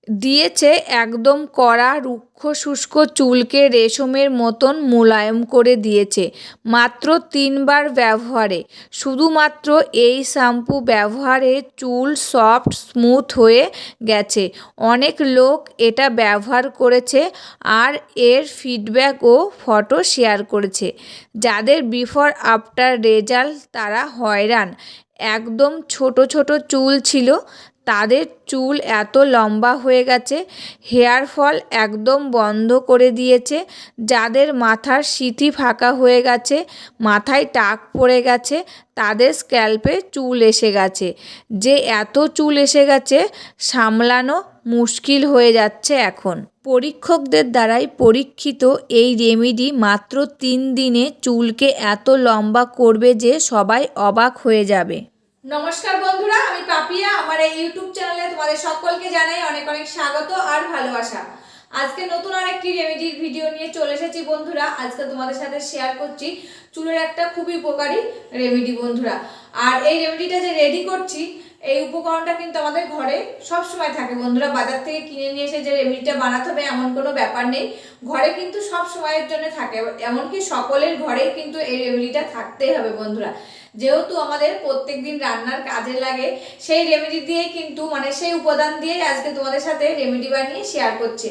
দিয়েছে একদম কড়া রুক্ষ শুষ্ক চুলকে রেশমের মতন মোলায়েম করে দিয়েছে মাত্র 3বার ব্যবহারে। শুধুমাত্র এই শ্যাম্পু ব্যবহারে চুল সফট স্মুথ হয়ে গেছে। অনেক লোক এটা ব্যবহার করেছে আর এর ফিডব্যাক ও ফটো শেয়ার করেছে। যাদের বিফোর আফটার রেজাল্ট তারা হয়রান। একদম ছোট ছোট চুল ছিল, তাদের চুল এত লম্বা হয়ে গেছে, হেয়ার ফল একদম বন্ধ করে দিয়েছে। যাদের মাথার সিঁথি ফাঁকা হয়ে গেছে, মাথায় টাক পড়ে গেছে, তাদের স্ক্যাল্পে চুল এসে গেছে। যে এত চুল এসে গেছে সামলানো মুশকিল হয়ে যাচ্ছে এখন। পরীক্ষকদের দ্বারাই পরীক্ষিত এই রেমেডি মাত্র 3 দিনে চুলকে এত লম্বা করবে যে সবাই অবাক হয়ে যাবে। নমস্কার বন্ধুরা, আমি পাপিয়া। আমার এই ইউটিউব চ্যানেলে তোমাদের সকলকে জানাই অনেক অনেক স্বাগত আর ভালোবাসা। আজকে নতুন আরেকটি রেমেডির ভিডিও নিয়ে চলে এসেছি বন্ধুরা। আজকে তোমাদের সাথে শেয়ার করছি চুলের একটা খুবই উপকারী রেমেডি বন্ধুরা। আর এই রেমেডিটা যে রেডি করছি, এই উপকরণটা কিন্তু আমাদের ঘরে সব সময় থাকে বন্ধুরা। বাজার থেকে কিনে নিয়ে এসে যে রেমেডিটা বানাতে হবে এমন কোনো ব্যাপার নেই, ঘরে কিন্তু সব সময়ের জন্য থাকে। এমনকি সকলের ঘরেই কিন্তু এই রেমেডিটা থাকতেই হবে বন্ধুরা। যেহেতু আমাদের প্রত্যেকদিন রান্নার কাজে লাগে, সেই রেমেডি দিয়েই কিন্তু সেই উপাদান দিয়েই আজকে তোমাদের সাথে রেমেডি বানিয়ে শেয়ার করছি।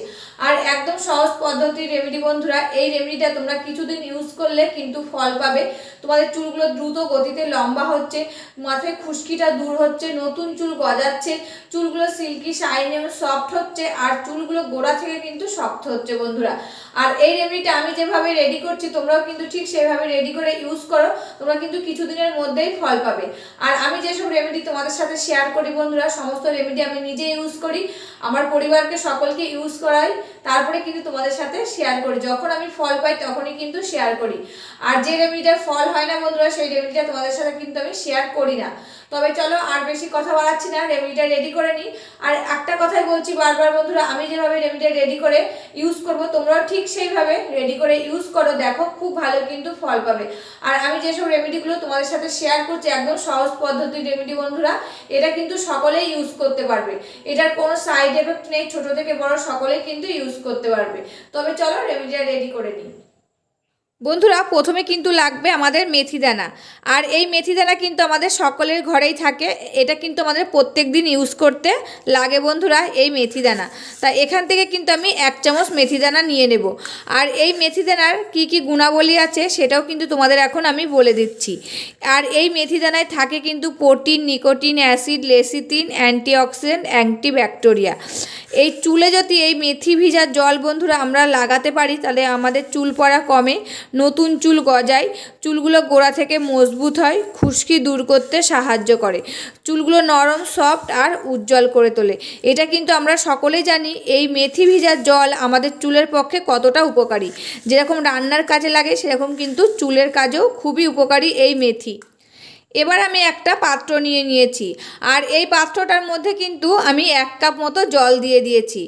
আর একদম সহজ পদ্ধতির রেমেডি বন্ধুরা। এই রেমেডিটা তোমরা কিছুদিন ইউজ করলে কিন্তু ফল পাবে। তোমাদের চুলগুলো দ্রুত গতিতে লম্বা হচ্ছে, মাথায় খুশকিটা দূর হচ্ছে, নতুন চুল গজাচ্ছে, চুলগুলো সিল্কি শাইনি এবং সফট হচ্ছে, আর চুলগুলো গোড়া থেকে কিন্তু শক্ত হচ্ছে বন্ধুরা। আর এই রেমেডিটা আমি যেভাবে রেডি করছি তোমরাও কিন্তু ঠিক সেভাবে রেডি করে ইউজ করো, তোমরা কিন্তু কিছুদিনের মধ্যেই ফল পাবে। আর আমি যেসব রেমেডি তোমাদের সাথে শেয়ার করি বন্ধুরা, সমস্ত রেমেডি আমি নিজে ইউজ করি, আমার পরিবারকে সকলকে ইউজ করাই, তারপরে কিন্তু তোমাদের সাথে শেয়ার করি। যখন আমি ফল পাই তখনই কিন্তু শেয়ার করি। আর যে রেমেডিটার ফল হয় না বন্ধুরা, সেই রেমেডিটা তোমাদের সাথে কিন্তু আমি শেয়ার করি না। তবে চলো আর বেশি কথা বাড়াচ্ছি না, রেমেডিটা রেডি করে নিই। আর একটা কথাই বলছি বারবার বন্ধুরা, আমি যেভাবে রেমেডিটা রেডি করে ইউজ করব তোমরাও ঠিক সেইভাবে রেডি করে ইউজ করো, দেখো খুব ভালো কিন্তু ফল পাবে। আর আমি যেসব রেমেডিগুলো তোমাদের সাথে শেয়ার করছি একদম সহজ পদ্ধতির রেমেডি বন্ধুরা, এটা কিন্তু সকলেই ইউজ করতে পারবে। এটার কোনো সাইড এফেক্ট নেই, ছোট থেকে বড় সকলেই কিন্তু ইউজ করতে পারবে। তবে চলো রেমেডিটা রেডি করে নিই বন্ধুরা। প্রথমে কিন্তু লাগবে আমাদের মেথি দানা। আর এই মেথি দানা কিন্তু আমাদের সকলের ঘরেই থাকে, এটা কিন্তু আমাদের প্রত্যেক দিন ইউজ করতে লাগে বন্ধুরা এই মেথি দানা। তা এখান থেকে কিন্তু আমি 1 চামচ মেথি দানা নিয়ে নেব। আর এই মেথি দানার কী কী গুণাবলী আছে সেটাও কিন্তু তোমাদের এখন আমি বলে দিচ্ছি। আর এই মেথি দানায় থাকে কিন্তু protein, nicotine, acid, lecithin, antioxidant, অ্যান্টিব্যাকটেরিয়া। এই চুলে যদি এই মেথি ভিজা জল বন্ধুরা আমরা লাগাতে পারি তাহলে আমাদের চুল পড়া কমে, নতুন চুল গজায়, চুলগুলো গোড়া থেকে মজবুত হয়, খুশকি দূর করতে সাহায্য করে, চুলগুলো নরম সফট আর উজ্জ্বল করে তোলে। এটা কিন্তু আমরা সকলেই জানি এই মেথি ভিজা জল আমাদের চুলের পক্ষে কতটা উপকারী। যেরকম রান্নার কাজে লাগে সেরকম কিন্তু চুলের কাজেও খুবই উপকারী এই মেথি। এবার আমি একটা পাত্র নিয়ে নিয়েছি, আর এই পাত্রটার মধ্যে কিন্তু আমি 1 কাপ মতো জল দিয়ে দিয়েছি।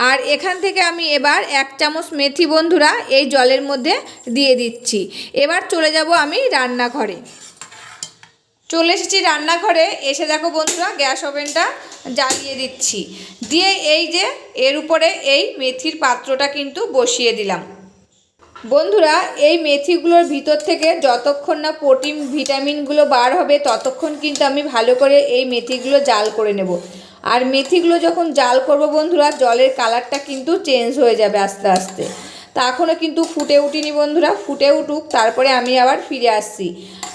আর এখান থেকে আমি এবার 1 চামচ মেথি বন্ধুরা এই জলের মধ্যে দিয়ে দিচ্ছি। এবার চলে যাব আমি রান্নাঘরে। চলে এসেছি রান্নাঘরে, এসে দেখো বন্ধুরা গ্যাস ওভেনটা জ্বালিয়ে দিচ্ছি, দিয়ে এই যে এর উপরে এই মেথির পাত্রটা কিন্তু বসিয়ে দিলাম। বন্ধুরা এই মেথিগুলোর ভিতর থেকে যতক্ষণ না প্রোটিন ভিটামিনগুলো বার হবে ততক্ষণ কিন্তু আমি ভালো করে এই মেথিগুলো জাল করে নেব। আর মেথিগুলো যখন জাল করব বন্ধুরা জলের কালারটা কিন্তু চেঞ্জ হয়ে যাবে আস্তে আস্তে। তা এখনও কিন্তু ফুটে উঠিনি বন্ধুরা, ফুটে উঠুক তারপরে আমি আবার ফিরে আসছি।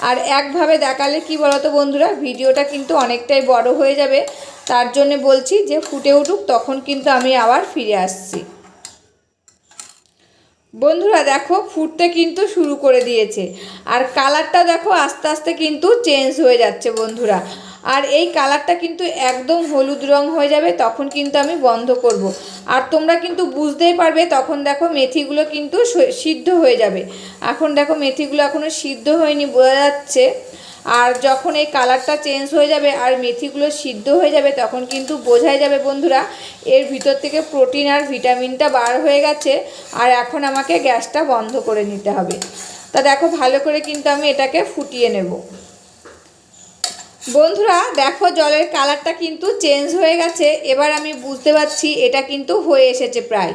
আর একভাবে দেখালে কি বলতো বন্ধুরা, ভিডিওটা কিন্তু অনেকটাই বড় হয়ে যাবে, তার জন্য বলছি যে ফুটে উঠুক তখন কিন্তু আমি আবার ফিরে আসছি। বন্ধুরা দেখো ফুটতে কিন্তু শুরু করে দিয়েছে, আর কালারটা দেখো আস্তে আস্তে কিন্তু চেঞ্জ হয়ে যাচ্ছে বন্ধুরা। আর এই কালারটা কিন্তু একদম হলুদ রং হয়ে যাবে তখন কিন্তু আমি বন্ধ করব। আর তোমরা কিন্তু বুঝতেই পারবে তখন দেখো মেথিগুলো কিন্তু সিদ্ধ হয়ে যাবে। এখন দেখো মেথিগুলো এখনও সিদ্ধ হয়নি বোঝা যাচ্ছে। আর যখন এই কালারটা চেঞ্জ হয়ে যাবে আর মেথিগুলো সিদ্ধ হয়ে যাবে তখন কিন্তু বোঝাই যাবে বন্ধুরা এর ভিতর থেকে প্রোটিন আর ভিটামিনটা বার হয়ে গেছে। আর এখন আমাকে গ্যাসটা বন্ধ করে নিতে হবে। তা দেখো ভালো করে কিন্তু আমি এটাকে ফুটিয়ে নেব। বন্ধুরা দেখো জলের কালারটা কিন্তু চেঞ্জ হয়ে গেছে। এবার আমি বুঝতে পারছি এটা কিন্তু হয়ে এসেছে প্রায়।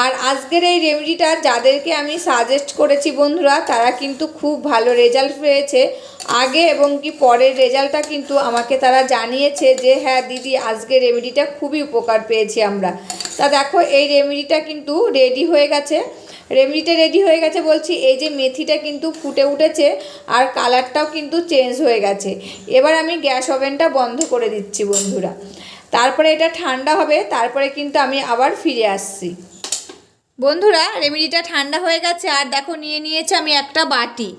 আর আজকের এই রেমেডিটা যাদেরকে আমি সাজেস্ট করেছি বন্ধুরা, তারা কিন্তু খুব ভালো রেজাল্ট পেয়েছে। আগে এবং কি পরের রেজাল্টটা কিন্তু আমাকে তারা জানিয়েছে যে হ্যাঁ দিদি আজকের রেমেডিটা খুবই উপকার পেয়েছি আমরা। তা দেখো এই রেমেডিটা কিন্তু রেডি হয়ে গেছে। রেমেডিটা রেডি হয়ে গেছে বলছি, এই যে মেথিটা কিন্তু ফুটে উঠেছে আর কালারটাও কিন্তু চেঞ্জ হয়ে গেছে। এবার আমি গ্যাস ওভেনটা বন্ধ করে দিচ্ছি বন্ধুরা। তারপরে এটা ঠান্ডা হবে, তারপরে কিন্তু আমি আবার ফিরে আসছি। বন্ধুরা রেমেডিটা ঠান্ডা হয়ে গেছে আর দেখো নিয়ে নিয়েছে আমি একটা বাটি।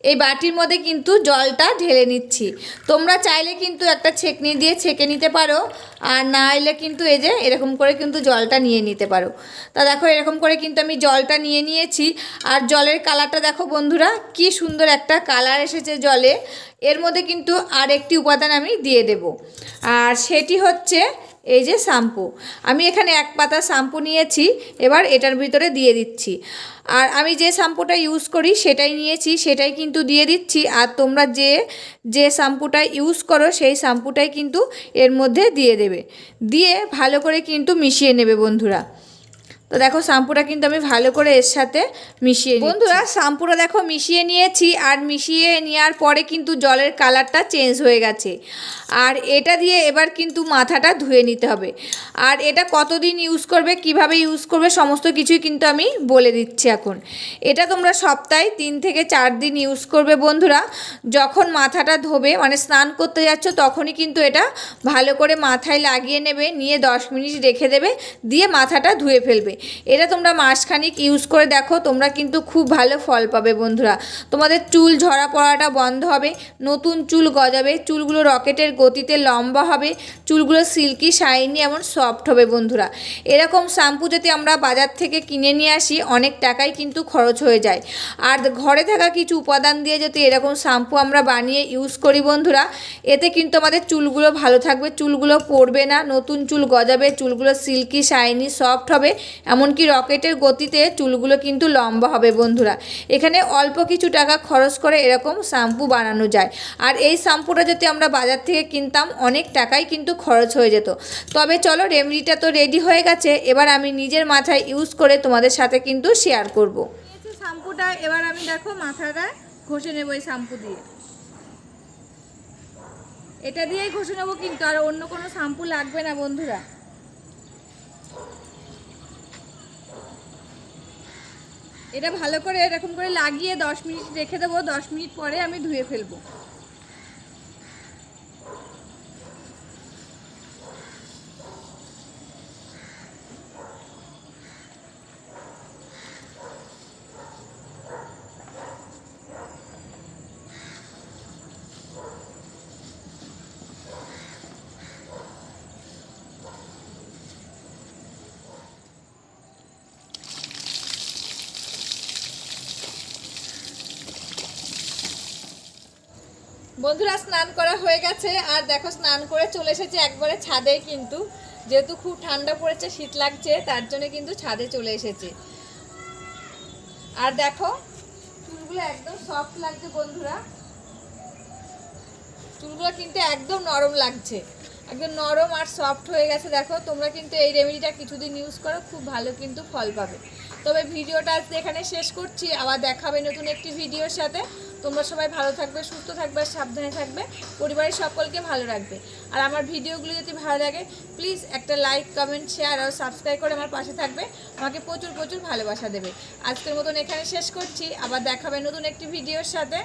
এই বাটির মধ্যে কিন্তু জলটা ঢেলে নিচ্ছি। তোমরা চাইলে কিন্তু একটা ছেঁকনি দিয়ে ছেঁকে নিতে পারো, আর না এলে কিন্তু এই যে এরকম করে কিন্তু জলটা নিয়ে নিতে পারো। তা দেখো এরকম করে কিন্তু আমি জলটা নিয়ে নিয়েছি। আর জলের কালারটা দেখো বন্ধুরা কি সুন্দর একটা কালার এসেছে জলে। এর মধ্যে কিন্তু আরেকটি উপাদান আমি দিয়ে দেব, আর সেটি হচ্ছে এই যে শ্যাম্পু। আমি এখানে 1 পাতা শ্যাম্পু নিয়েছি, এবার এটার ভিতরে দিয়ে দিচ্ছি। আর আমি যে শ্যাম্পুটা ইউজ করি সেটাই নিয়েছি, সেটাই কিন্তু দিয়ে দিচ্ছি। আর তোমরা যে শ্যাম্পুটা ইউজ করো সেই শ্যাম্পুটাই কিন্তু এর মধ্যে দিয়ে দেবে, দিয়ে ভালো করে কিন্তু মিশিয়ে নেবে বন্ধুরা। তো দেখো শ্যাম্পুটা কিন্তু আমি ভালো করে এর সাথে মিশিয়ে বন্ধুরা শ্যাম্পুটা দেখো মিশিয়ে নিয়েছি। আর মিশিয়ে নেওয়ার পরে কিন্তু জলের কালারটা চেঞ্জ হয়ে গেছে। আর এটা দিয়ে এবার কিন্তু মাথাটা ধুয়ে নিতে হবে। আর এটা কতদিন ইউজ করবে, কিভাবে ইউজ করবে সমস্ত কিছুই কিন্তু আমি বলে দিচ্ছি এখন। এটা তোমরা সপ্তাহে 3 থেকে 4 দিন ইউজ করবে বন্ধুরা। যখন মাথাটা ধোবে মানে স্নান করতে যাচ্ছ তখনই কিন্তু এটা ভালো করে মাথায় লাগিয়ে নেবে, নিয়ে 10 মিনিট রেখে দেবে, দিয়ে মাথাটা ধুয়ে ফেলবে। এটা তোমরা মাসখানিক ইউজ করে দেখো, তোমরা কিন্তু খুব ভালো ফল পাবে বন্ধুরা। তোমাদের চুল ঝরা পড়াটা বন্ধ হবে, নতুন চুল গজাবে, চুলগুলো রকেটের গতিতে লম্বা হবে, চুলগুলো সিল্কি শাইনি এমন সফট হবে বন্ধুরা। এরকম শ্যাম্পু যদি আমরা বাজার থেকে কিনে নিয়ে আসি অনেক টাকাই কিন্তু খরচ হয়ে যায়। আর ঘরে থাকা কিছু উপাদান দিয়ে যদি এরকম শ্যাম্পু আমরা বানিয়ে ইউজ করি বন্ধুরা, এতে কিন্তু আমাদের চুলগুলো ভালো থাকবে, চুলগুলো পড়বে না, নতুন চুল গজাবে, চুলগুলো সিল্কি শাইনি সফট হবে, এমনকি রকেটের গতিতে চুলগুলো কিন্তু লম্বা হবে বন্ধুরা। এখানে অল্প কিছু টাকা খরচ করে এরকম শ্যাম্পু বানানো যায়। আর এই শ্যাম্পুটা যদি আমরা বাজার থেকে কিনতাম অনেক টাকাই কিন্তু খরচ হয়ে যেত। তবে চলো রেমেডিটা তো রেডি হয়ে গেছে, এবার আমি নিজের মাথায় ইউজ করে তোমাদের সাথে কিন্তু শেয়ার করব। শ্যাম্পুটা এবার আমি দেখো মাথাটা ঘষে নেবো এই শ্যাম্পু দিয়ে। এটা দিয়েই ঘষে নেবো কিন্তু, আর অন্য কোনো শ্যাম্পু লাগবে না বন্ধুরা। এটা ভালো করে এরকম করে লাগিয়ে 10 মিনিট রেখে দেবো, 10 মিনিট পরে আমি ধুয়ে ফেলবো। বন্ধুরা স্নান করা হয়ে গেছে, আর দেখো স্নান করে চলে এসেছে একবারে ছাদে। কিন্তু যেহেতু খুব ঠান্ডা পড়েছে, শীত লাগছে, তার জন্য কিন্তু ছাদে চলে এসেছে। আর দেখো চুলগুলো একদম সফট লাগছে বন্ধুরা, চুলগুলো কিন্তু একদম নরম লাগছে, একদম নরম আর সফট হয়ে গেছে। দেখো তোমরা কিন্তু এই রেমেডিটা কিছুদিন ইউজ করো, খুব ভালো কিন্তু ফল পাবে। তবে ভিডিওটা আজকে এখানে শেষ করছি, আবার দেখাবে নতুন একটি ভিডিওর সাথে। তোমরা সবাই ভালো থাকবে, সুস্থ থাকবে, সাবধানে থাকবে, পরিবারের সকলকে ভালো রাখবে। আর আমার ভিডিওগুলো যদি ভালো লাগে প্লিজ একটা লাইক, কমেন্ট, শেয়ার আর সাবস্ক্রাইব করে আমার পাশে থাকবে, আমাকে প্রচুর প্রচুর ভালোবাসা দেবে। আজকের মতন এখানে শেষ করছি, আবার দেখাবে নতুন একটি ভিডিওর সাথে।